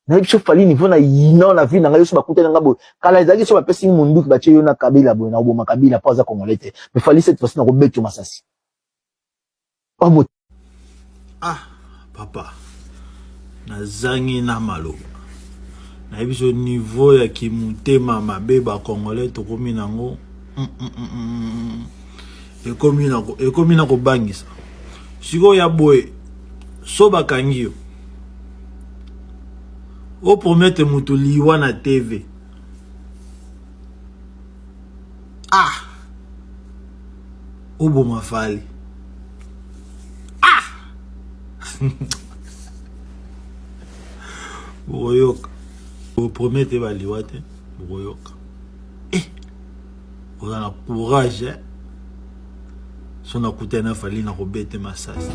na biso fali niveau na yina na vie na ngai so bakutana ngabo kala ezaki so bapesi munduki bache yo na Kabila boy na oboma Kabila pa za congolais te mais fali cette fois na ko beto masasi oh papa na zangi na malo na biso niveau ya kimutema mabe ba congolais to komi nango ekomi na ko bangisa siko ya boy so bakangi yo o promete mutu liwa na TV o boma fali Boyoka o promete ba liwa te boyoka on a courage son akutana fali na ko bete masasi